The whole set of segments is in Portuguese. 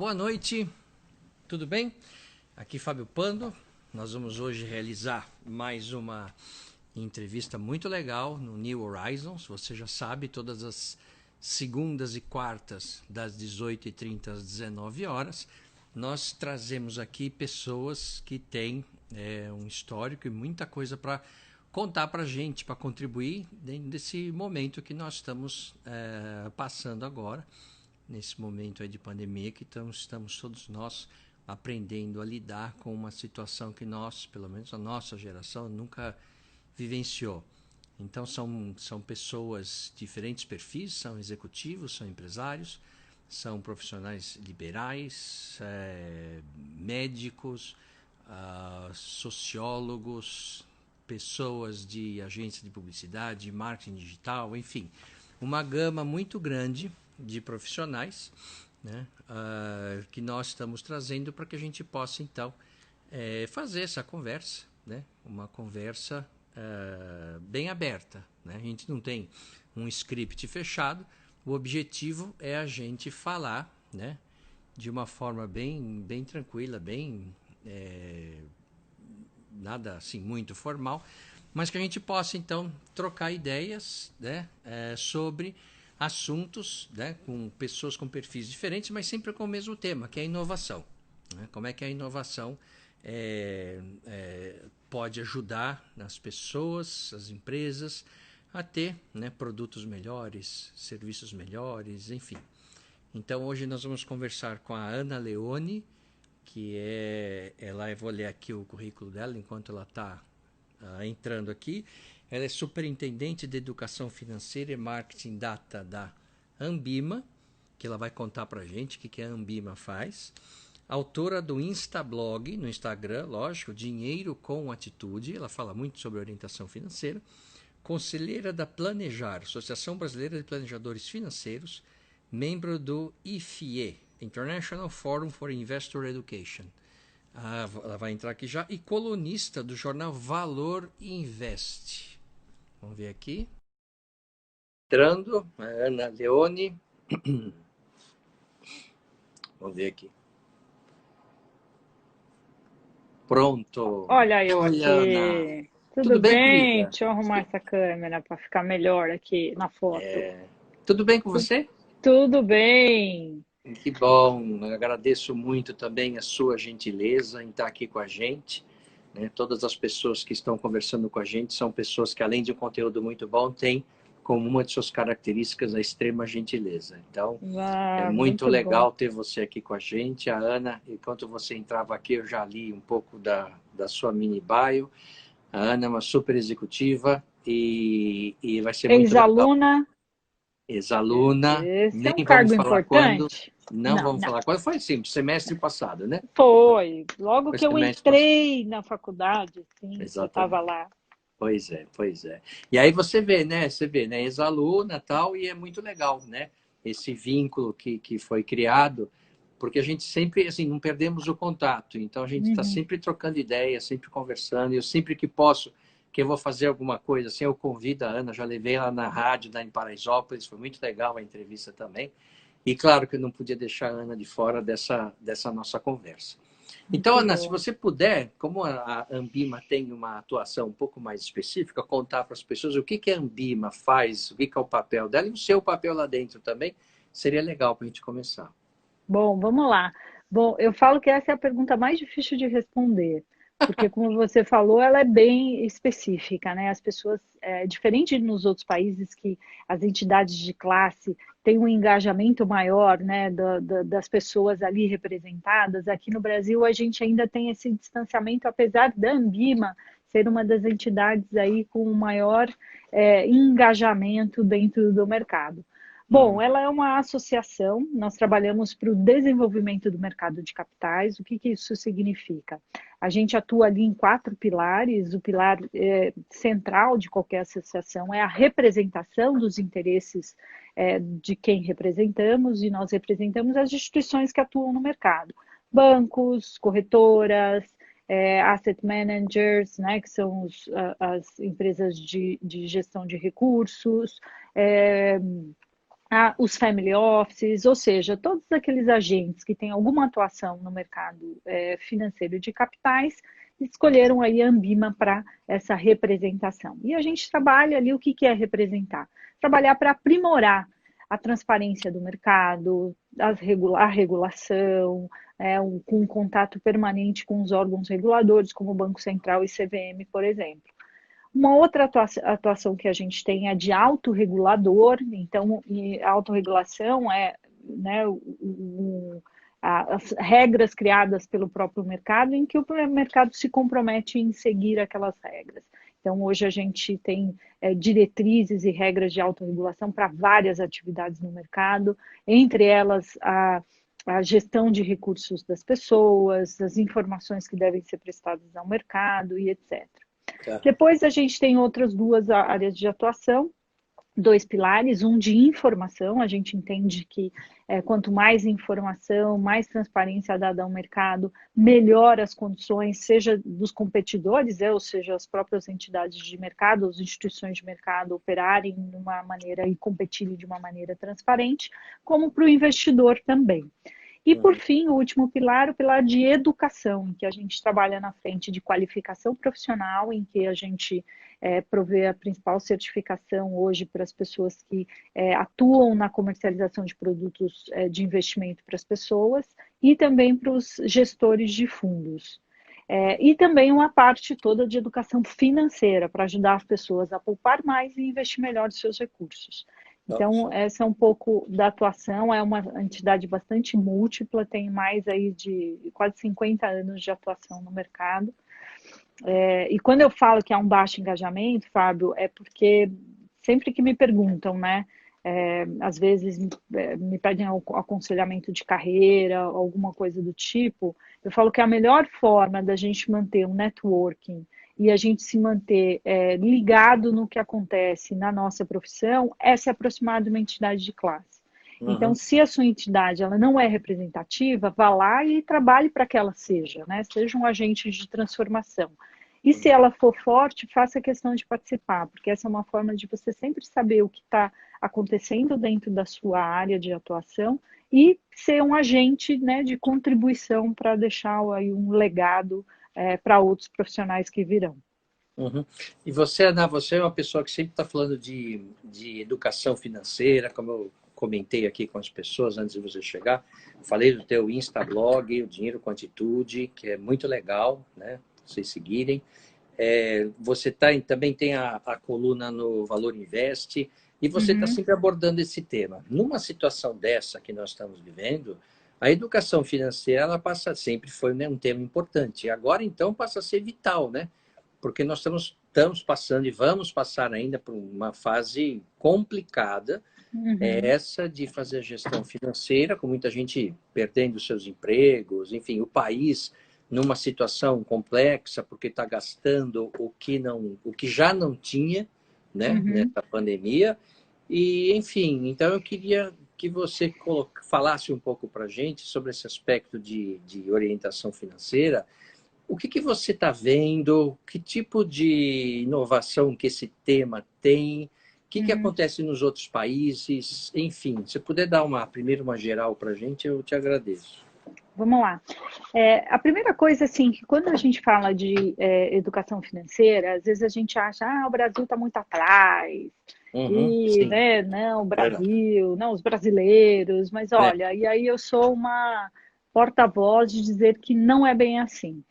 Boa noite, tudo bem? Aqui Fábio Pando. Nós vamos hoje realizar mais uma entrevista muito legal no New Horizons. Você já sabe, todas as segundas e quartas, das 18h30 às 19 horas, nós trazemos aqui pessoas que têm um histórico e muita coisa para contar para a gente, para contribuir dentro desse momento que nós estamos passando agora. Nesse momento aí de pandemia que estamos todos nós aprendendo a lidar com uma situação que nós, pelo menos a nossa geração, nunca vivenciou. Então são pessoas, diferentes perfis, são executivos, são empresários, são profissionais liberais, médicos, sociólogos, pessoas de agência de publicidade, marketing digital, enfim, uma gama muito grande de profissionais, né, que nós estamos trazendo para que a gente possa, então, fazer essa conversa, né, uma conversa bem aberta. Né? A gente não tem um script fechado, o objetivo é a gente falar, né, de uma forma bem tranquila, nada assim muito formal, mas que a gente possa, então, trocar ideias, né, sobre assuntos, né, com pessoas com perfis diferentes, mas sempre com o mesmo tema, que é a inovação. Né? Como é que a inovação pode ajudar as pessoas, as empresas, a ter, né, produtos melhores, serviços melhores, enfim. Então, hoje nós vamos conversar com a Ana Leone, que eu vou ler aqui o currículo dela enquanto ela está entrando aqui. Ela é superintendente de educação financeira e marketing data da Ambima, que ela vai contar para a gente o que a Ambima faz. Autora do Instablog, no Instagram, lógico, Dinheiro com Atitude, ela fala muito sobre orientação financeira. Conselheira da Planejar, Associação Brasileira de Planejadores Financeiros, membro do IFIE, International Forum for Investor Education. Ela vai entrar aqui já. E colunista do jornal Valor Invest. Vamos ver aqui. Entrando, a Ana Leone. Vamos ver aqui. Pronto. Olha eu Oi, Ana. aqui. Tudo Tudo bem, bem? querida? Deixa eu arrumar essa câmera para ficar melhor aqui na foto. Tudo bem com Tu- você? Tudo bem. Que bom. Eu agradeço muito também a sua gentileza em estar aqui com a gente. Né? Todas as pessoas que estão conversando com a gente são pessoas que, além de um conteúdo muito bom, têm como uma de suas características a extrema gentileza. Então, é Ah, muito muito bom. legal ter você aqui com a gente. A Ana, enquanto você entrava aqui, eu já li um pouco da sua mini bio. A Ana é uma super executiva e vai ser muito legal. Ex-aluna, Ex-aluna, esse é nem um vamos cargo falar quando, importante? não Não, vamos não. falar quando. Foi assim, semestre passado, né? Foi. Logo Foi que eu semestre passado. entrei na faculdade, sim, eu estava Exatamente. lá. Pois é, pois é. E aí você vê, né, ex-aluna tal, e é muito legal, né? Esse vínculo que foi criado, porque a gente sempre, assim, não perdemos o contato. Então a gente está Uhum. sempre trocando ideias, sempre conversando. E eu sempre que posso, que eu vou fazer alguma coisa, assim, eu convido a Ana, já levei ela na rádio, lá em Paraisópolis, foi muito legal a entrevista também. E claro que eu não podia deixar a Ana de fora dessa nossa conversa. Então, Muito Ana, se bom. você puder, como a Ambima tem uma atuação um pouco mais específica, contar para as pessoas o que a Ambima faz, o que é o papel dela e o seu papel lá dentro também, seria legal para a gente começar. Bom, vamos lá. Bom, eu falo que essa é a pergunta mais difícil de responder, porque, como você falou, ela é bem específica, né? As pessoas, diferente nos outros países que as entidades de classe têm um engajamento maior, né, das pessoas ali representadas, aqui no Brasil a gente ainda tem esse distanciamento, apesar da Ambima ser uma das entidades aí com o maior engajamento dentro do mercado. Bom, Uhum. ela é uma associação, nós trabalhamos para o desenvolvimento do mercado de capitais. O que que isso significa? A gente atua ali em 4 pilares. O pilar central de qualquer associação é a representação dos interesses de quem representamos, e nós representamos as instituições que atuam no mercado. Bancos, corretoras, asset managers, né, que são as empresas de gestão de recursos, os family offices, ou seja, todos aqueles agentes que têm alguma atuação no mercado financeiro de capitais, escolheram aí a Ambima para essa representação. E a gente trabalha ali, o que é representar? Trabalhar para aprimorar a transparência do mercado, a regulação, com um contato permanente com os órgãos reguladores, como o Banco Central e CVM, por exemplo. Uma outra atuação que a gente tem é de autorregulador, então, a autorregulação é, né, as regras criadas pelo próprio mercado, em que o mercado se compromete em seguir aquelas regras. Então, hoje a gente tem diretrizes e regras de autorregulação para várias atividades no mercado, entre elas a gestão de recursos das pessoas, as informações que devem ser prestadas ao mercado e etc. Tá. Depois a gente tem outras duas áreas de atuação, dois pilares, um de informação, a gente entende que quanto mais informação, mais transparência dada ao mercado, melhor as condições, seja dos competidores, ou seja, as próprias entidades de mercado, as instituições de mercado operarem de uma maneira e competirem de uma maneira transparente, como para o investidor também. E, por fim, o último pilar, o pilar de educação, em que a gente trabalha na frente de qualificação profissional, em que a gente provê a principal certificação hoje para as pessoas que atuam na comercialização de produtos de investimento para as pessoas e também para os gestores de fundos. E também uma parte toda de educação financeira, para ajudar as pessoas a poupar mais e investir melhor os seus recursos. Então, essa é um pouco da atuação, é uma entidade bastante múltipla, tem mais aí de quase 50 anos de atuação no mercado. E quando eu falo que há um baixo engajamento, Fábio, é porque sempre que me perguntam, né, às vezes me pedem aconselhamento de carreira, alguma coisa do tipo, eu falo que a melhor forma da gente manter um networking e a gente se manter ligado no que acontece na nossa profissão é se aproximar de uma entidade de classe. Então, se a sua entidade ela não é representativa, vá lá e trabalhe para que ela seja, né? Seja um agente de transformação. E se ela for forte, faça questão de participar, porque essa é uma forma de você sempre saber o que está acontecendo dentro da sua área de atuação e ser um agente, né, de contribuição para deixar aí um legado para outros profissionais que virão. E você, Ana, você é uma pessoa que sempre está falando de educação financeira, como eu comentei aqui com as pessoas antes de você chegar. Falei do teu Instablog, o Dinheiro com Atitude, que é muito legal, né? Vocês seguirem. Você também tem a coluna no Valor Invest, e você está sempre abordando esse tema. Numa situação dessa que nós estamos vivendo, a educação financeira ela sempre foi, né, um tema importante. E agora, então, passa a ser vital, né? Porque nós estamos passando e vamos passar ainda por uma fase complicada, essa de fazer a gestão financeira, com muita gente perdendo seus empregos, enfim, o país numa situação complexa, porque está gastando o que já não tinha, né, nessa pandemia. E, enfim, então eu queria que você falasse um pouco para a gente sobre esse aspecto de orientação financeira. O que você está vendo? Que tipo de inovação que esse tema tem? O que acontece nos outros países? Enfim, se puder dar primeiro uma geral para a gente, eu te agradeço. Vamos lá. A primeira coisa, assim, que quando a gente fala de educação financeira, às vezes a gente acha, o Brasil está muito atrás, e, né, não, o Brasil, não, os brasileiros, mas olha, e aí eu sou uma porta-voz de dizer que não é bem assim.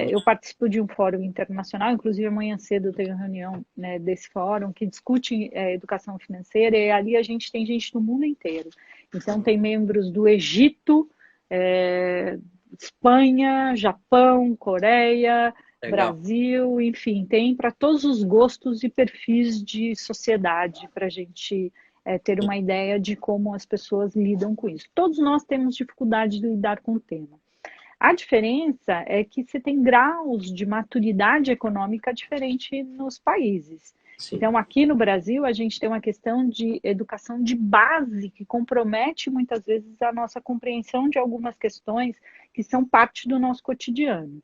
Eu participo de um fórum internacional, inclusive amanhã cedo eu tenho reunião, né, desse fórum que discute educação financeira, e ali a gente tem gente do mundo inteiro. Então tem membros do Egito, Espanha, Japão, Coreia, Legal. Brasil, enfim, tem para todos os gostos e perfis de sociedade para a gente ter uma ideia de como as pessoas lidam com isso. Todos nós temos dificuldade de lidar com o tema. A diferença é que você tem graus de maturidade econômica diferente nos países. Sim. Então, aqui no Brasil, a gente tem uma questão de educação de base que compromete muitas vezes a nossa compreensão de algumas questões que são parte do nosso cotidiano.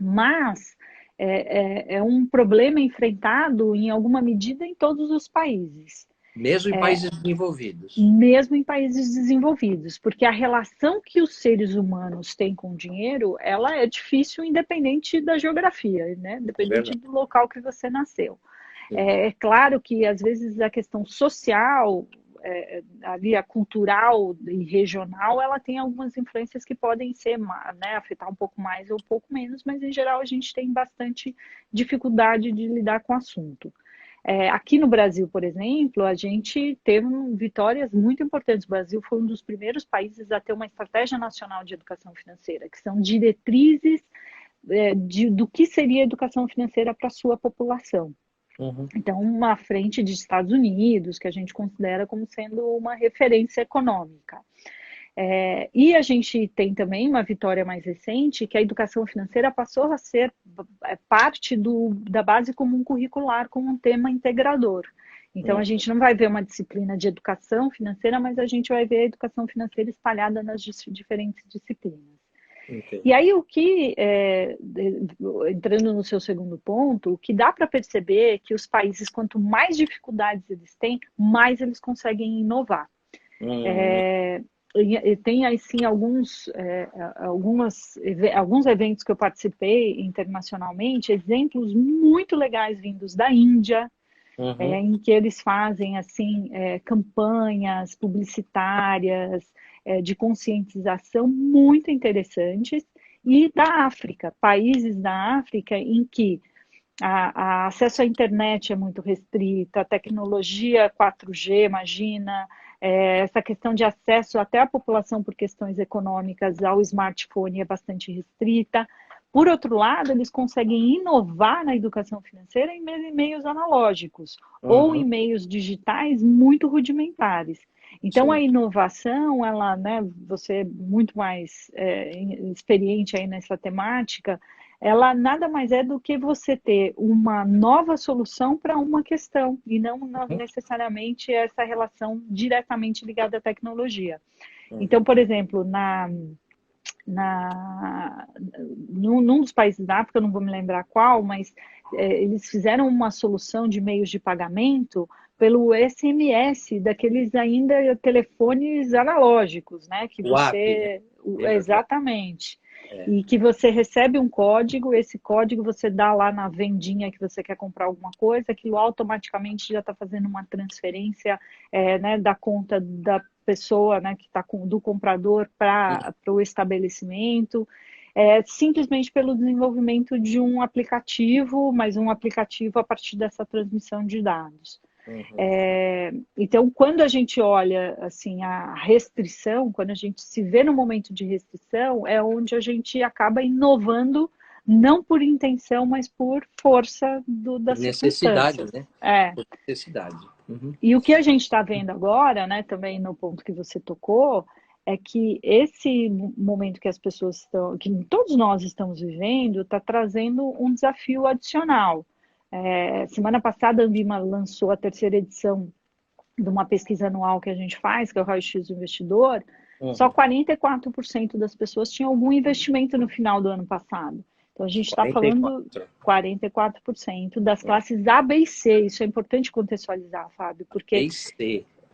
Mas é um problema enfrentado, em alguma medida, em todos os países. Mesmo em países desenvolvidos. Mesmo em países desenvolvidos, porque a relação que os seres humanos têm com o dinheiro, ela é difícil independente da geografia, né? Independente do local que você nasceu. É claro que, às vezes, a questão social, ali a cultural e regional, ela tem algumas influências que podem ser, né, afetar um pouco mais ou um pouco menos, mas, em geral, a gente tem bastante dificuldade de lidar com o assunto. Aqui no Brasil, por exemplo, a gente teve vitórias muito importantes. O Brasil foi um dos primeiros países a ter uma estratégia nacional de educação financeira, que são diretrizes do que seria educação financeira para a sua população. Então, uma frente de Estados Unidos, que a gente considera como sendo uma referência econômica. E a gente tem também uma vitória mais recente, que a educação financeira passou a ser parte da base comum curricular como um tema integrador. Então, a gente não vai ver uma disciplina de educação financeira, mas a gente vai ver a educação financeira espalhada nas diferentes disciplinas. Okay. E aí, entrando no seu segundo ponto, o que dá para perceber é que os países, quanto mais dificuldades eles têm, mais eles conseguem inovar. Tem, assim, alguns eventos que eu participei internacionalmente, exemplos muito legais vindos da Índia, em que eles fazem, assim, campanhas publicitárias, de conscientização muito interessantes, e da África, países da África em que a acesso à internet é muito restrito, a tecnologia 4G, imagina, essa questão de acesso até a população por questões econômicas ao smartphone é bastante restrita. Por outro lado, eles conseguem inovar na educação financeira em meios analógicos ou em meios digitais muito rudimentares. Então, a inovação, ela, né, você é muito mais experiente aí nessa temática, ela nada mais é do que você ter uma nova solução para uma questão, e não necessariamente essa relação diretamente ligada à tecnologia. Então, por exemplo, num dos países da África, eu não vou me lembrar qual, mas eles fizeram uma solução de meios de pagamento pelo SMS, daqueles ainda telefones analógicos, né? Que você... Exatamente. E que você recebe um código, esse código você dá lá na vendinha que você quer comprar alguma coisa, aquilo automaticamente já está fazendo uma transferência né, da conta da pessoa, né, que está do comprador para o estabelecimento, simplesmente pelo desenvolvimento de um aplicativo, mas um aplicativo a partir dessa transmissão de dados. Então, quando a gente olha assim, a restrição, quando a gente se vê no momento de restrição, é onde a gente acaba inovando, não por intenção, mas por força das necessidade, circunstâncias. Né? Por necessidade. E o que a gente está vendo agora, né, também no ponto que você tocou, é que esse momento que as pessoas estão, que todos nós estamos vivendo, está trazendo um desafio adicional. Semana passada a Anvima lançou a terceira edição de uma pesquisa anual que a gente faz, que é o Raio-X do Investidor. Só 44% das pessoas tinham algum investimento no final do ano passado. Então a gente está falando 44% das classes A, B e C. Isso é importante contextualizar, Fábio, porque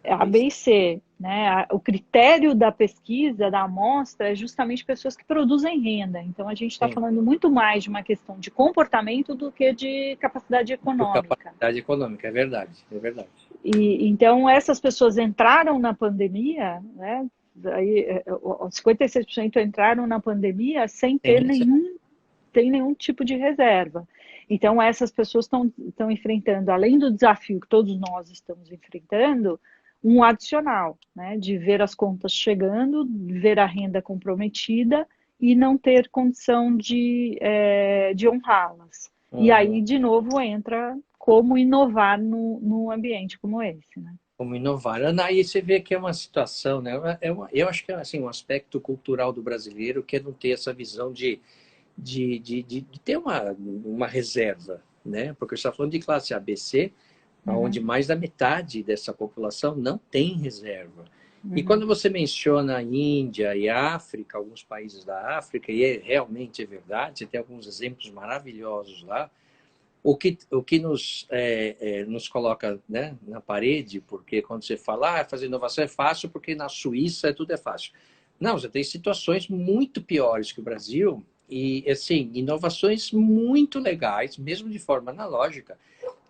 A, B e C, né? O critério da pesquisa, da amostra, é justamente pessoas que produzem renda. Então, a gente está falando muito mais de uma questão de comportamento do que de capacidade econômica. Capacidade econômica, é verdade, é verdade. E, então, essas pessoas entraram na pandemia, né? Aí, os 56% entraram na pandemia sem ter nenhum tipo de reserva. Então, essas pessoas estão enfrentando, além do desafio que todos nós estamos enfrentando, um adicional, né, de ver as contas chegando, ver a renda comprometida e não ter condição de honrá-las. E aí, de novo, entra como inovar num ambiente como esse, né? Como inovar. Ana, aí você vê que é uma situação, né? Eu acho que é assim, um aspecto cultural do brasileiro que é não ter essa visão de ter uma reserva, né? Porque você está falando de classe ABC, onde mais da metade dessa população não tem reserva. E quando você menciona a Índia e a África, alguns países da África, e realmente é verdade, você tem alguns exemplos maravilhosos lá, o que nos coloca, né, na parede, porque quando você fala, fazer inovação é fácil, porque na Suíça tudo é fácil. Não, você tem situações muito piores que o Brasil, e, assim, inovações muito legais, mesmo de forma analógica,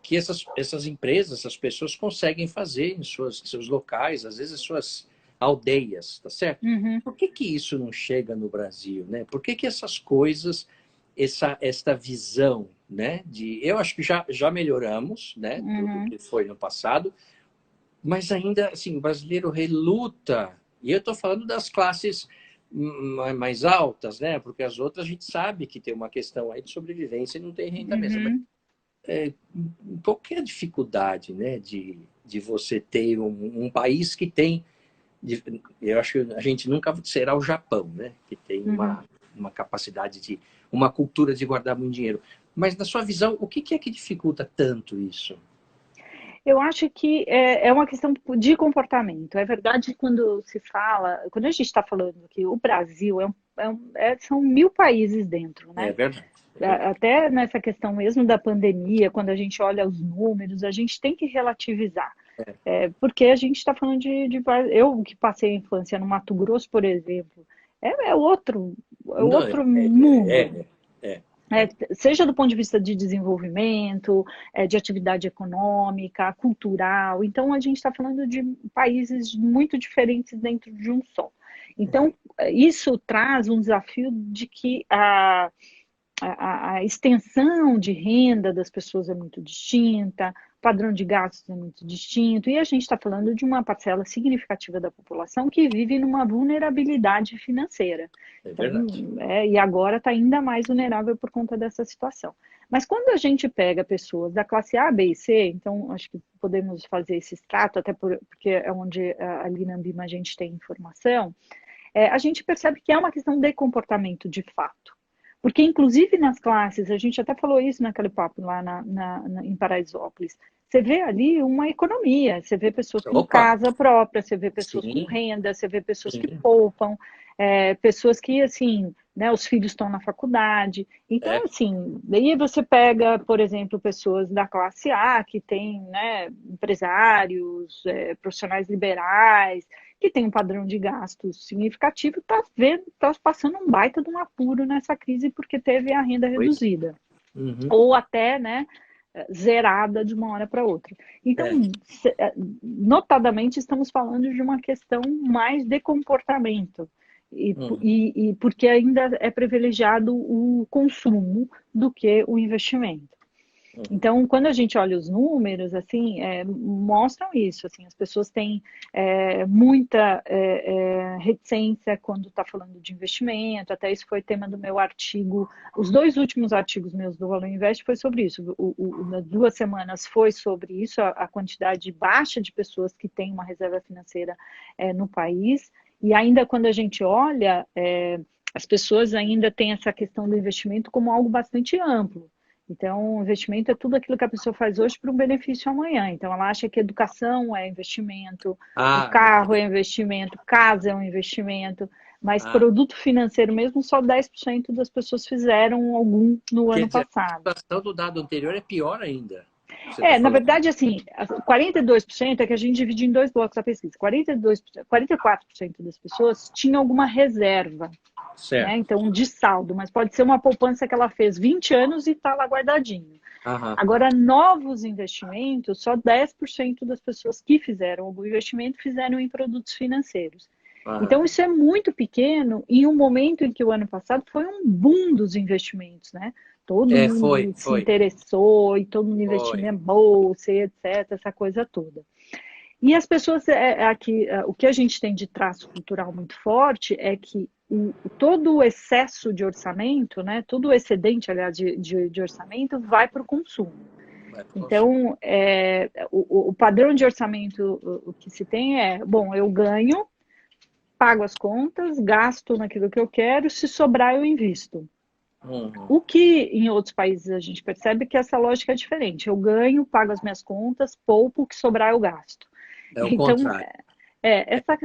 que essas empresas, essas pessoas conseguem fazer em seus locais, às vezes suas aldeias, tá certo? Uhum, Por que que isso não chega no Brasil, né? Por que que essas coisas, esta visão, né? Eu acho que já melhoramos, né? Do uhum, que foi no passado, mas ainda, assim, o brasileiro reluta. E eu estou falando das classes mais altas, né? Porque as outras a gente sabe que tem uma questão aí de sobrevivência e não tem renda mesmo. uhum. Qual que é a dificuldade, né, de você ter um país que tem, eu acho que a gente nunca será o Japão, né, que tem Uhum. uma capacidade uma cultura de guardar muito dinheiro. Mas na sua visão, o que é que dificulta tanto isso? Eu acho que é uma questão de comportamento. É verdade quando se fala, quando a gente está falando que o Brasil são 1.000 países dentro, É né? verdade, é verdade. Até nessa questão mesmo da pandemia, quando a gente olha os números, a gente tem que relativizar. É. Porque a gente está falando eu que passei a infância no Mato Grosso, por exemplo, é outro, é Não, outro mundo. é, Seja do ponto de vista de desenvolvimento, de atividade econômica, cultural. Então, a gente está falando de países muito diferentes dentro de um só. Então, isso traz um desafio de que a extensão de renda das pessoas é muito distinta, o padrão de gastos é muito distinto, e a gente está falando de uma parcela significativa da população que vive numa vulnerabilidade financeira. é Então, verdade. e agora está ainda mais vulnerável por conta dessa situação. Mas quando a gente pega pessoas da classe A, B e C, então acho que podemos fazer esse extrato, até porque é onde ali na Ambima a gente tem informação, a gente percebe que é uma questão de comportamento de fato. Porque, inclusive, nas classes, a gente até falou isso naquele papo lá em Paraisópolis, você vê ali uma economia, você vê pessoas com Opa, casa própria, você vê pessoas com sim, renda, você vê pessoas que sim, poupam, pessoas que, assim, né, os filhos estão na faculdade. Então, é, assim, daí você pega, por exemplo, pessoas da classe A, que tem, né, empresários, profissionais liberais, que tem um padrão de gastos significativo, está passando um baita de um apuro nessa crise porque teve a renda pois, reduzida. uhum, Ou até, né, zerada de uma hora para outra. Então, é, notadamente, estamos falando de uma questão mais de comportamento. uhum, E porque ainda é privilegiado o consumo do que o investimento. uhum. Então, quando a gente olha os números, assim, mostram isso. Assim, as pessoas têm muita reticência quando está falando de investimento. Até isso foi tema do meu artigo. Os dois últimos artigos meus do Valor Invest foi sobre isso. Nas 2 semanas foi sobre isso, a quantidade baixa de pessoas que têm uma reserva financeira no país. E ainda quando a gente olha, as pessoas ainda têm essa questão do investimento como algo bastante amplo. Então, investimento é tudo aquilo que a pessoa faz hoje para um benefício amanhã. Então, ela acha que educação é investimento, o Ah, carro é investimento, casa é um investimento, mas ah, produto financeiro mesmo, só 10% das pessoas fizeram algum no quer ano dizer, passado. a situação do dado anterior é pior ainda, que você está Na falando. verdade, assim, 42% é que a gente divide em dois blocos a pesquisa. 42%, 44% das pessoas tinham alguma reserva, né? Certo. Então, de saldo, mas pode ser uma poupança que ela fez 20 anos e está lá guardadinho. Aham. Agora, novos investimentos, só 10% das pessoas que fizeram algum investimento fizeram em produtos financeiros. Aham. Então, isso é muito pequeno em um momento em que o ano passado foi um boom dos investimentos, né? Todo Foi, mundo se foi, interessou e todo mundo investiu foi. na bolsa, etc., essa coisa toda. E as pessoas, aqui, o que a gente tem de traço cultural muito forte é que todo o excesso de orçamento, né, todo o excedente, aliás, de orçamento vai para o consumo. Vai pro consumo. Então, o padrão de orçamento o que se tem bom, eu ganho, pago as contas, gasto naquilo que eu quero, se sobrar eu invisto. Uhum. O que em outros países a gente percebe que essa lógica é diferente. Eu ganho, pago as minhas contas, poupo, o que sobrar eu gasto. É o Então, contrário. essa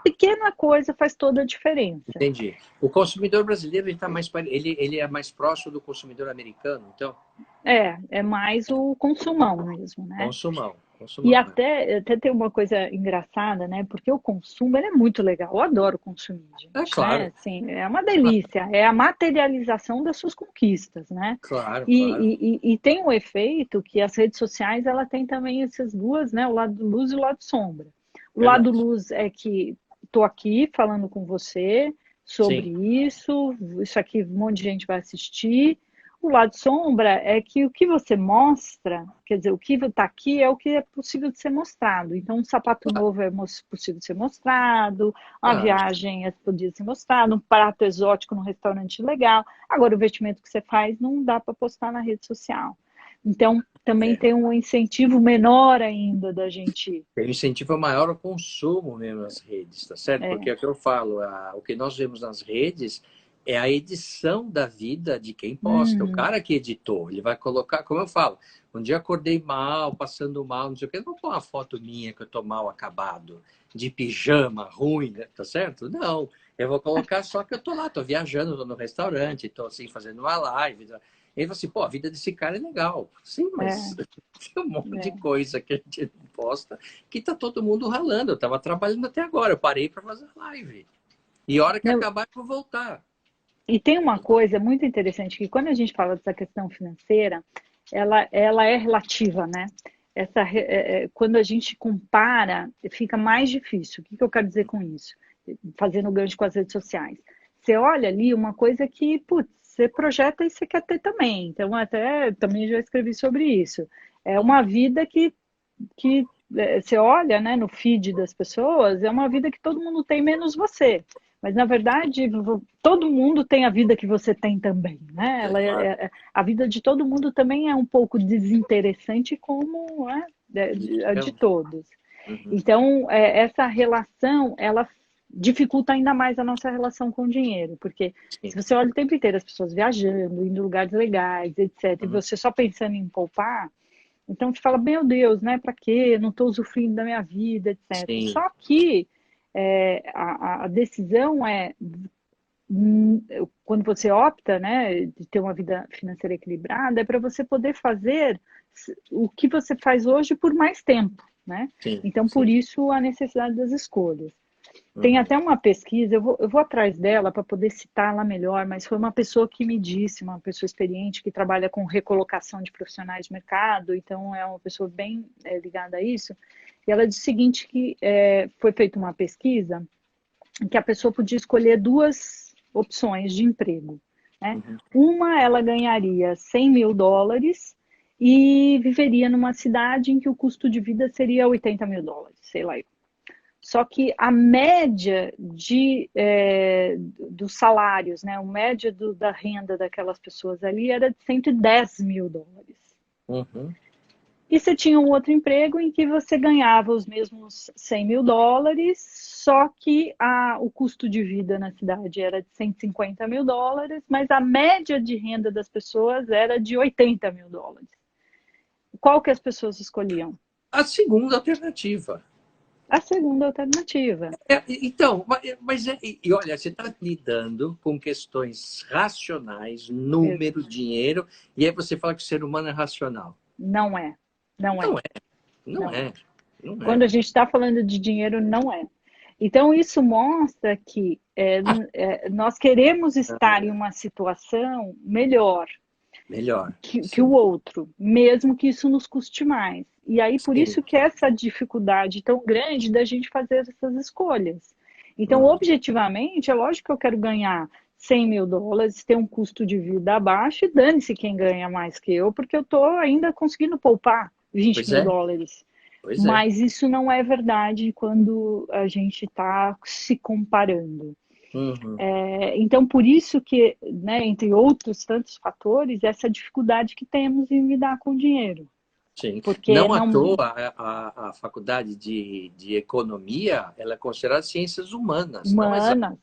pequena coisa faz toda a diferença. Entendi. O consumidor brasileiro ele é mais próximo do consumidor americano, então? É mais o consumão mesmo, né? Consumão, E consumão. até tem uma coisa engraçada, né? Porque o consumo ele é muito legal. Eu adoro consumir, É gente, né? claro, Assim, é uma delícia. É a materialização das suas conquistas, né? claro, claro. E tem um efeito que as redes sociais ela tem também essas duas, né? O lado luz e o lado sombra. O lado Verdade. luz é que estou aqui falando com você sobre Sim. isso aqui um monte de gente vai assistir. O lado sombra é que o que você mostra, quer dizer, o que está aqui é o que é possível de ser mostrado. Então, um sapato Claro, novo é possível de ser mostrado, uma claro. viagem é podia ser mostrada, um prato exótico num restaurante legal. Agora, o investimento que você faz não dá para postar na rede social. Então, também É. tem um incentivo menor ainda da gente. Ele incentiva maior o consumo mesmo nas redes, tá certo? Porque É, é o que eu falo, o que nós vemos nas redes é a edição da vida de quem posta. O hum, cara que editou, ele vai colocar, como eu falo, um dia acordei mal, passando mal, não sei o que, eu não vou pôr uma foto minha que eu tô mal acabado, de pijama, ruim, né? Tá certo? Não. Eu vou colocar só que eu tô lá, tô viajando, tô no restaurante, tô assim, fazendo uma live. Tá? E aí você, pô, a vida desse cara é legal. Sim, mas é, tem um monte de é. coisa que a gente não posta que tá todo mundo ralando. Eu tava trabalhando até agora, eu parei para fazer live. E a hora que Não, acabar, eu vou voltar. e tem uma coisa muito interessante que quando a gente fala dessa questão financeira, ela é relativa, né? Quando a gente compara, fica mais difícil. O que eu quero dizer com isso? Fazendo gancho com as redes sociais. Você olha ali uma coisa que, putz, você projeta e você quer ter também. Então, até também já escrevi sobre isso. É uma vida que você olha, né, no feed das pessoas, é uma vida que todo mundo tem, menos você. Mas, na verdade, todo mundo tem a vida que você tem também, né? É claro. A vida de todo mundo também é um pouco desinteressante, como a de Então, todos. uhum, Então, essa relação, ela dificulta ainda mais a nossa relação com o dinheiro, porque se sim. você olha o tempo inteiro as pessoas viajando, indo em lugares legais, etc., e Uhum, você só pensando em poupar, então te fala, meu Deus, né? Para quê? Não estou usufruindo da minha vida, etc. sim. Só que a decisão hum, quando você opta, né, de ter uma vida financeira equilibrada, é para você poder fazer o que você faz hoje por mais tempo, né? Sim, Então, por sim. isso a necessidade das escolhas. Tem Uhum, até uma pesquisa, eu vou atrás dela para poder citá-la melhor, mas foi uma pessoa que me disse, uma pessoa experiente que trabalha com recolocação de profissionais de mercado, então é uma pessoa bem ligada a isso. E ela disse o seguinte, que foi feita uma pesquisa em que a pessoa podia escolher duas opções de emprego. Né? uhum. Uma, ela ganharia US$ 100.000 e viveria numa cidade em que o custo de vida seria US$ 80.000, sei lá. Só que a média dos salários, né, a média da renda daquelas pessoas ali era de US$ 110.000. Uhum. E você tinha um outro emprego em que você ganhava os mesmos US$ 100.000, só que o custo de vida na cidade era de US$ 150.000, mas a média de renda das pessoas era de US$ 80.000. Qual que as pessoas escolhiam? A segunda alternativa. A segunda alternativa. Então, e olha, você está lidando com questões racionais, Exato. número, dinheiro, e aí você fala que o ser humano é racional. Não é. Não é. Não é, não Não é. é, não Quando é. a gente está falando de dinheiro, não é. Então, isso mostra que nós queremos estar em uma situação melhor Melhor, que o sim, outro, mesmo que isso nos custe mais. E aí, por sim. isso que é essa dificuldade tão grande da gente fazer essas escolhas. Então, Uhum. objetivamente, é lógico que eu quero ganhar US$ 100.000, ter um custo de vida abaixo, e dane-se quem ganha mais que eu, porque eu estou ainda conseguindo poupar vinte Pois mil é, dólares. pois é. Mas isso não é verdade quando a gente está se comparando. Uhum. Então, por isso que, né, entre outros tantos fatores, essa dificuldade que temos em lidar com o dinheiro. Sim. Porque Não à não. toa, a faculdade de economia, ela é considerada ciências humanas, não exatas. Humanas,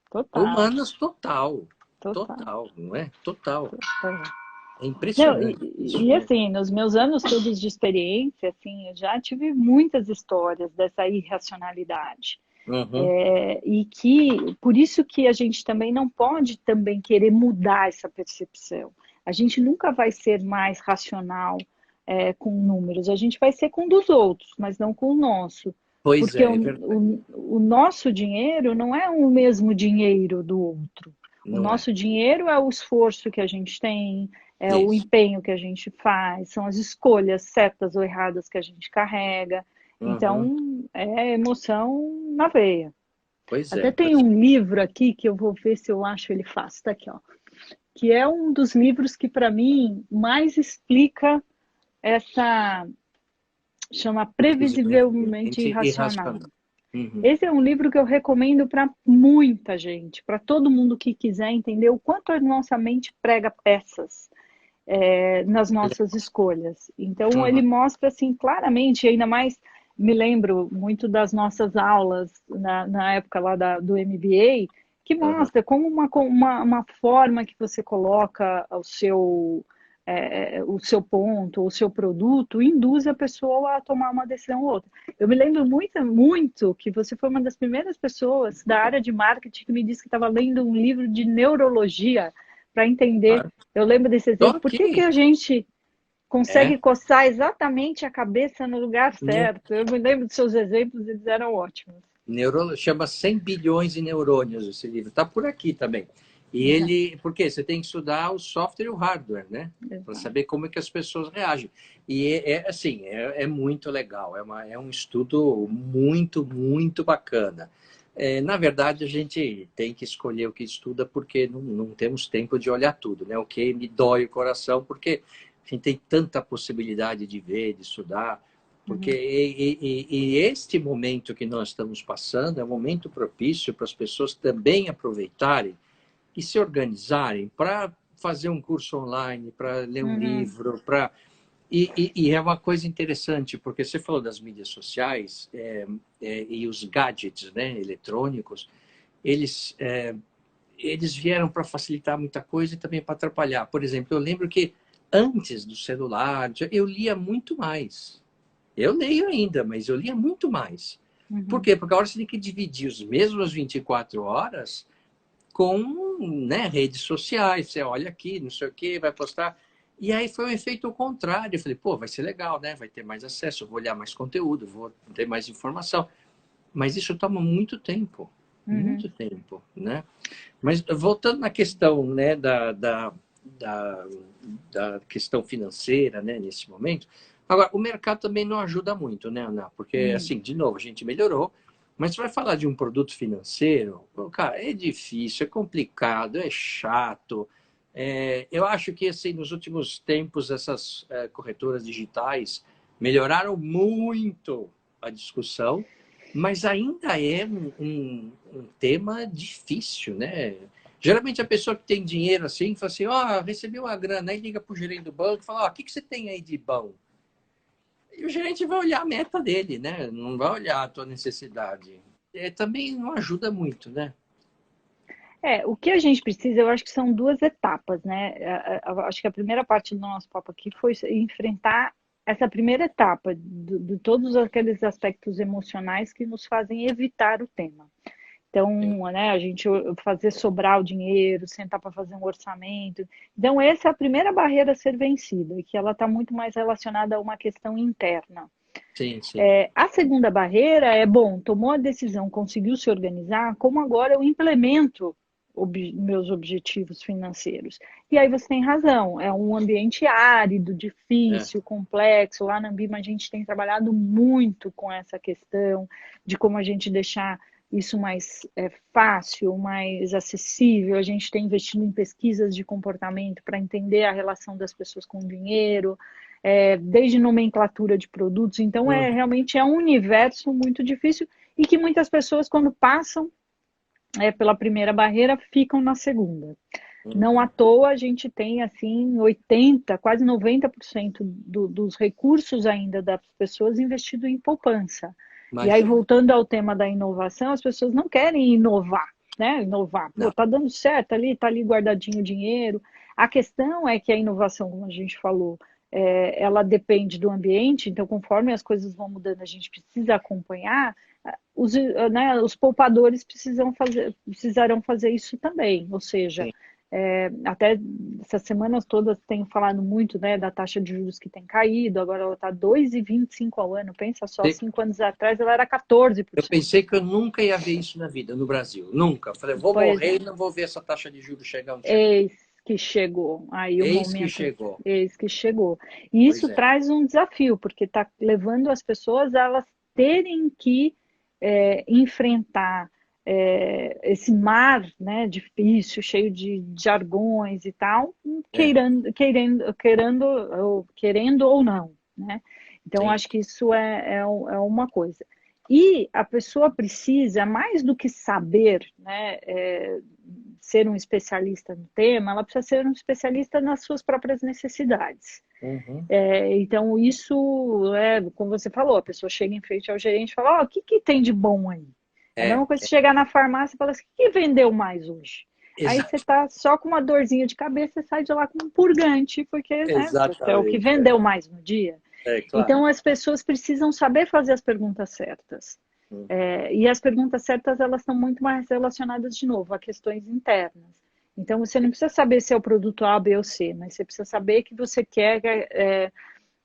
total, Humanas total, total, total, não é? Total. total. É Não, impressionante isso, e né? assim, nos meus anos todos de experiência, assim, eu já tive muitas histórias dessa irracionalidade. Uhum. E que, por isso que a gente também não pode também querer mudar essa percepção. A gente nunca vai ser mais racional com números, a gente vai ser com dos outros, mas não com o nosso. Pois Porque é, é verdade. o nosso dinheiro não é o mesmo dinheiro do outro. O Não é. nosso dinheiro é o esforço que a gente tem, é o Isso. empenho que a gente faz, são as escolhas certas ou erradas que a gente carrega. Uhum. Então, é emoção na veia. Pois Até é, tem pois é. um livro aqui que eu vou ver se eu acho ele fácil, tá aqui, ó, que é um dos livros que para mim mais explica essa, chama Previsivelmente Previsivelmente Irracional. irracional. Uhum. Esse é um livro que eu recomendo para muita gente, para todo mundo que quiser entender o quanto a nossa mente prega peças nas nossas escolhas. Então, ele Uhum. mostra assim claramente, ainda mais me lembro muito das nossas aulas na época lá do MBA, que Uhum. mostra como uma forma que você coloca o seu ponto, o seu produto, induz a pessoa a tomar uma decisão ou outra. Eu me lembro muito que você foi uma das primeiras pessoas da área de marketing que me disse que estava lendo um livro de neurologia para entender. Claro. Eu lembro desse Tô exemplo. Por que, que aqui. a gente É. consegue coçar exatamente a cabeça no lugar Ne- certo? Eu me lembro dos seus exemplos, eles eram ótimos. Chama 100 bilhões de neurônios esse livro. Está por aqui também. E É, ele, porque você tem que estudar o software e o hardware, né? Para exato. saber como é que as pessoas reagem. E assim, é muito legal. É um estudo muito bacana. Na verdade, a gente tem que escolher o que estuda porque não temos tempo de olhar tudo, né? O que me dói o coração, porque a gente tem tanta possibilidade de ver, de estudar. Porque Uhum, este momento que nós estamos passando é um momento propício para as pessoas também aproveitarem e se organizarem para fazer um curso online, para ler um uhum, livro, para e é uma coisa interessante, porque você falou das mídias sociais e os gadgets, né, eletrônicos, eles, eles vieram para facilitar muita coisa e também para atrapalhar. Por exemplo, eu lembro que antes do celular, eu lia muito mais. Eu leio ainda, mas eu lia muito mais. Por uhum. quê? Porque agora você tem que dividir os mesmos 24 horas com, né, redes sociais. Você olha aqui, não sei o quê, vai postar. E aí foi um efeito contrário. Eu falei, pô, vai ser legal, né? Vai ter mais acesso, eu vou olhar mais conteúdo, vou ter mais informação. Mas isso toma Uhum. muito tempo, né? Mas voltando na questão, né, da, da questão financeira, né, nesse momento. Agora, o mercado também não ajuda muito, né, Ana? Porque, assim, de novo, a gente melhorou, mas você vai falar de um produto financeiro, cara, é difícil, é complicado, é chato. Eu acho que, assim, nos últimos tempos, essas corretoras digitais melhoraram muito a discussão, mas ainda é um tema difícil, né? Geralmente a pessoa que tem dinheiro assim, fala assim, ó, oh, recebi uma grana, aí liga para o gerente do banco e fala, ó, oh, o que, que você tem aí de bom? E o gerente vai olhar a meta dele, né? Não vai olhar a tua necessidade. Também não ajuda muito, né? O que a gente precisa, eu acho que são duas etapas, né? Acho que a primeira parte do nosso papo aqui foi enfrentar essa primeira etapa de todos aqueles aspectos emocionais que nos fazem evitar o tema. Sim. Então, né, a gente fazer sobrar o dinheiro, sentar para fazer um orçamento. Então, essa é a primeira barreira a ser vencida, que ela está muito mais relacionada a uma questão interna. Sim, sim. A segunda barreira é, bom, tomou a decisão, conseguiu se organizar, como agora eu implemento meus objetivos financeiros? E aí você tem razão, é um ambiente árido, É. difícil, complexo. Lá na Ambima a gente tem trabalhado muito com essa questão de como a gente deixar isso mais fácil, mais acessível. A gente tem investido em pesquisas de comportamento para entender a relação das pessoas com o dinheiro, desde nomenclatura de produtos. Então, realmente é um universo muito difícil e que muitas pessoas, quando passam pela primeira barreira, ficam na segunda. Não à Uhum. toa a gente tem assim 80, quase 90% dos recursos ainda das pessoas investido em poupança. E aí, Imagina. voltando ao tema da inovação, as pessoas não querem inovar, né, inovar. Pô, Não. tá dando certo ali, tá ali guardadinho o dinheiro. A questão é que a inovação, como a gente falou, ela depende do ambiente, então conforme as coisas vão mudando, a gente precisa acompanhar. Né, os poupadores precisarão fazer isso também, ou seja, Sim. até essas semanas todas tenho falado muito, né, da taxa de juros que tem caído, agora ela está 2,25 ao ano, pensa só, 5 anos atrás ela era 14%. Eu pensei que eu nunca ia ver isso na vida, no Brasil. Nunca. Falei, vou Pois morrer é, e não vou ver essa taxa de juros chegar onde chegou. eis que chegou, aí o Eis que momento, chegou. eis que chegou. E Pois isso é. traz um desafio, porque está levando as pessoas a elas terem que enfrentar esse mar, né, difícil, cheio de jargões e tal, É. querendo ou não, né? Então, Sim. acho que isso é uma coisa. E a pessoa precisa, mais do que saber, né, ser um especialista no tema, ela precisa ser um especialista nas suas próprias necessidades. Uhum. Então, isso como você falou, a pessoa chega em frente ao gerente e fala, o que tem de bom aí? É a É. mesma coisa que chegar na farmácia e falar assim, o que vendeu mais hoje? Aí você Exato. tá só com uma dorzinha de cabeça e sai de lá com um purgante, porque, né, é o que Exatamente. vendeu mais no dia. Claro. Então, as pessoas precisam saber fazer as perguntas certas. Uhum. E as perguntas certas, elas estão muito mais relacionadas, de novo, a questões internas. Então, você não precisa saber se é o produto A, B ou C, mas você precisa saber que você quer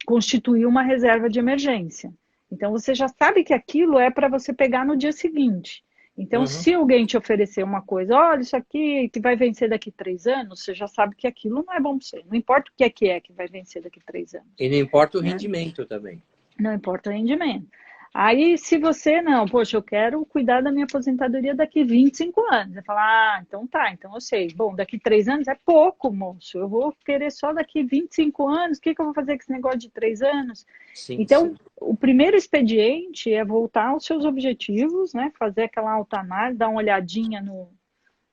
constituir uma reserva de emergência. Então, você já sabe que aquilo é para você pegar no dia seguinte. Então, Uhum. se alguém te oferecer uma coisa, olha, isso aqui que vai vencer daqui 3 anos, você já sabe que aquilo não é bom para você. Não importa o que é que vai vencer daqui 3 anos. E não importa o Né? rendimento também. Não importa o rendimento. Aí, se você não, poxa, eu quero cuidar da minha aposentadoria daqui 25 anos. Você fala, então tá, então eu sei. Bom, daqui 3 anos é pouco, moço. Eu vou querer só daqui 25 anos. O que eu vou fazer com esse negócio de 3 anos? Sim, Então, sim. o primeiro expediente é voltar aos seus objetivos, né? Fazer aquela autoanálise, dar uma olhadinha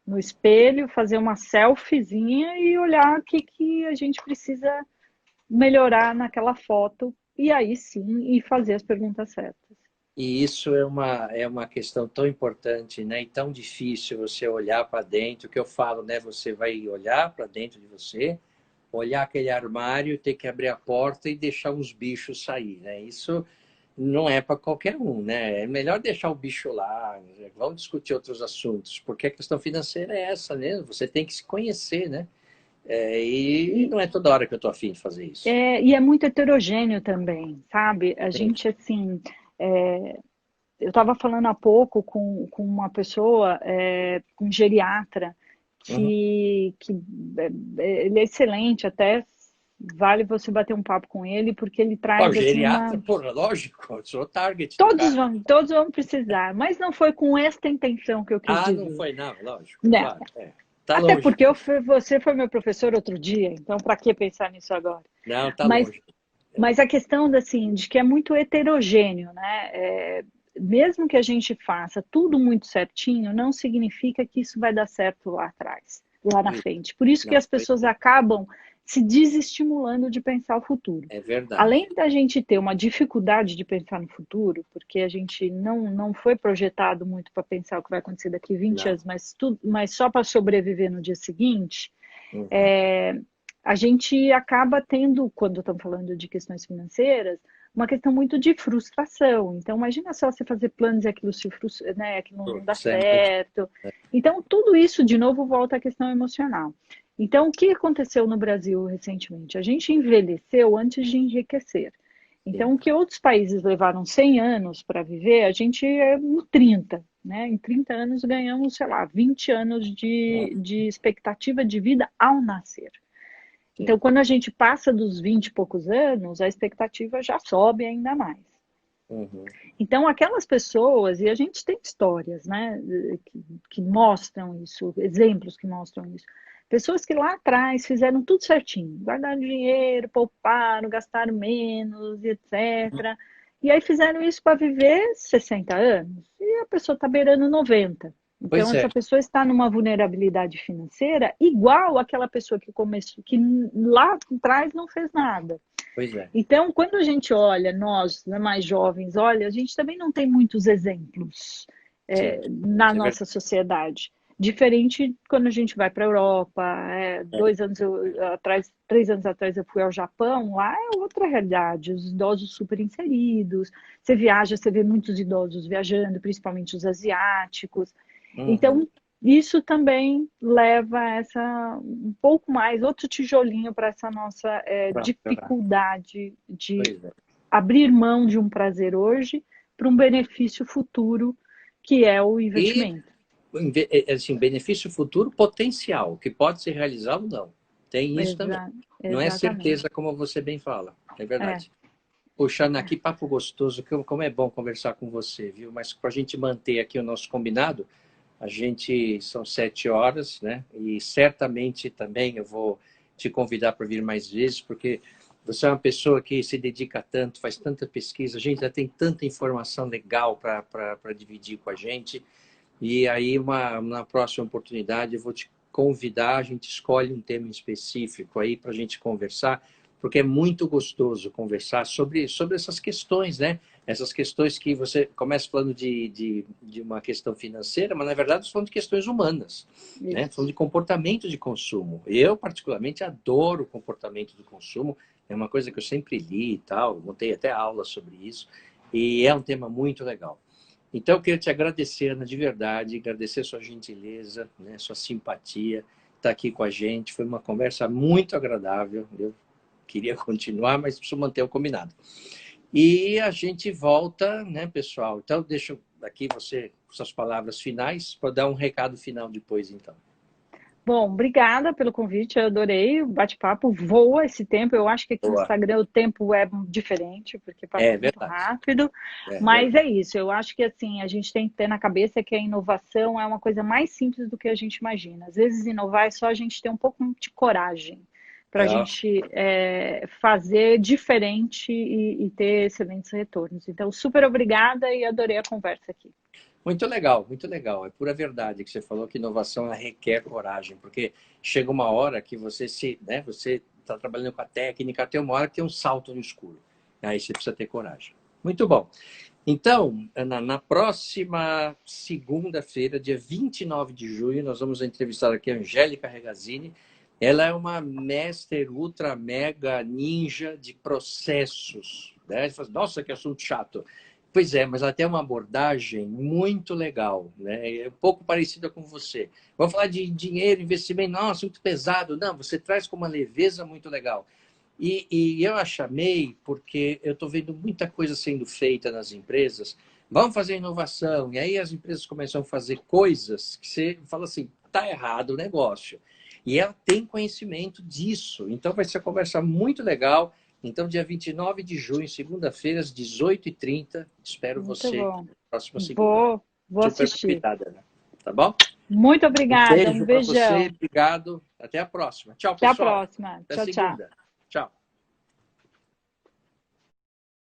no espelho, fazer uma selfiezinha e olhar o que a gente precisa melhorar naquela foto e aí sim e fazer as perguntas certas. E isso é uma questão tão importante, né? E tão difícil você olhar para dentro, que eu falo, né? Você vai olhar para dentro de você, olhar aquele armário, ter que abrir a porta e deixar os bichos sair, né? Isso não é para qualquer um, né? É melhor deixar o bicho lá, né? Vamos discutir outros assuntos, porque a questão financeira é essa, né? Você tem que se conhecer, né? E E não é toda hora que eu estou afim de fazer isso. e é muito heterogêneo também, sabe? A Sim. gente, assim, eu estava falando há pouco com uma pessoa, um geriatra, Uhum. que ele é excelente, até vale você bater um papo com ele, porque ele Ó, traz, assim, geriatra, porra, lógico, eu sou o target do Todos cara. vão, todos vão precisar, mas não foi com esta intenção que eu quis Ah, não dizer. foi, não, lógico, Não. claro. Tá Até longe. porque você foi meu professor outro dia, então para que pensar nisso agora? Não, tá Mas, longe. mas a questão assim, de que é muito heterogêneo, né? Mesmo que a gente faça tudo muito certinho, não significa que isso vai dar certo lá atrás, lá na frente. Por isso que Não, as pessoas acabam se desestimulando de pensar o futuro. é verdade. Além da gente ter uma dificuldade de pensar no futuro, porque a gente não foi projetado muito para pensar o que vai acontecer daqui 20 Não. anos, mas só para sobreviver no dia seguinte, Uhum. a gente acaba tendo, quando estamos falando de questões financeiras, uma questão muito de frustração. Então, imagina só você fazer planos e aquilo se frustra, né, aquilo não dá Sempre. certo. Então, tudo isso, de novo, volta à questão emocional. Então, o que aconteceu no Brasil recentemente? A gente envelheceu antes de enriquecer. Sim. Então, o que outros países levaram 100 anos para viver, a gente é em 30. Né? Em 30 anos ganhamos, sei lá, 20 anos de expectativa de vida ao nascer. Então, Sim. quando a gente passa dos 20 e poucos anos, a expectativa já sobe ainda mais. Uhum. Então, aquelas pessoas, e a gente tem histórias, né, que mostram isso, exemplos que mostram isso. Pessoas que lá atrás fizeram tudo certinho, guardaram dinheiro, pouparam, gastaram menos, etc. E aí fizeram isso para viver 60 anos. E a pessoa está beirando 90. Então, Pois é. essa pessoa está numa vulnerabilidade financeira igual àquela pessoa que começou, que lá atrás não fez nada. Pois é. Então, quando a gente olha, nós, né, mais jovens, olha, a gente também não tem muitos exemplos Sim. na Isso é nossa verdade. sociedade. Diferente quando a gente vai para a Europa, 3 anos atrás eu fui ao Japão, lá é outra realidade, os idosos super inseridos, você viaja, você vê muitos idosos viajando, principalmente os asiáticos. Uhum. Então, isso também leva um pouco mais, outro tijolinho para essa nossa Pra- dificuldade de Pois é. abrir mão de um prazer hoje para um benefício futuro, que é o E investimento. assim, benefício futuro potencial, que pode ser realizado ou não. Tem isso também. Não é Exatamente. certeza, como você bem fala. É É, verdade. Puxando é. aqui, papo gostoso, como é bom conversar com você, viu? Mas para a gente manter aqui o nosso combinado, a gente são 7 horas, né? E certamente também eu vou te convidar para vir mais vezes, porque você é uma pessoa que se dedica tanto, faz tanta pesquisa, a gente já tem tanta informação legal para dividir com a gente. E aí, na próxima oportunidade, eu vou te convidar, a gente escolhe um tema específico aí para a gente conversar, porque é muito gostoso conversar sobre essas questões, né? Essas questões que você começa falando de uma questão financeira, mas na verdade você falando de questões humanas, né? Falando Isso. de comportamento de consumo. Eu, particularmente, adoro o comportamento do consumo, é uma coisa que eu sempre li e tal, montei até aula sobre isso, e é um tema muito legal. Então, eu queria te agradecer, Ana, de verdade, agradecer sua gentileza, né, sua simpatia, estar aqui com a gente. Foi uma conversa muito agradável. Eu queria continuar, mas preciso manter o combinado. E a gente volta, né, pessoal? Então, deixa aqui você, suas palavras finais, para dar um recado final depois, então. Bom, obrigada pelo convite, eu adorei o bate-papo, voa esse tempo, eu acho que aqui no Boa. Instagram o tempo é diferente, porque passa É muito verdade. rápido, É mas verdade. é isso, eu acho que assim, a gente tem que ter na cabeça que a inovação é uma coisa mais simples do que a gente imagina. Às vezes inovar é só a gente ter um pouco de coragem para a É, gente fazer diferente e ter excelentes retornos. Então, super obrigada e adorei a conversa aqui. muito legal, muito legal. É pura verdade que você falou que inovação ela requer coragem, porque chega uma hora que você está trabalhando com a técnica, até uma hora que tem um salto no escuro. Aí você precisa ter coragem. Muito bom. Então, Ana, na próxima segunda-feira, dia 29 de junho, nós vamos entrevistar aqui a Angélica Regazzini. Ela é uma master, ultra, mega ninja de processos. Né? Você fala, nossa, que assunto chato. Pois é, mas ela tem uma abordagem muito legal, né? É um pouco parecida com você. Vamos falar de dinheiro, investimento, nossa, muito pesado. Não, você traz com uma leveza muito legal. E eu a chamei porque eu estou vendo muita coisa sendo feita nas empresas. Vamos fazer inovação. E aí as empresas começam a fazer coisas que você fala assim, tá errado o negócio. E ela tem conhecimento disso. Então vai ser uma conversa muito legal. Então, dia 29 de junho, segunda-feira, às 18h30. Espero Muito você bom. na próxima segunda. Vou Super assistir. convidada, né? Tá bom? Muito Um obrigada, um beijo para você. beijão. Obrigado. Até a próxima. Tchau, Até a pessoal. próxima. Até Tchau, tchau. segunda. Tchau.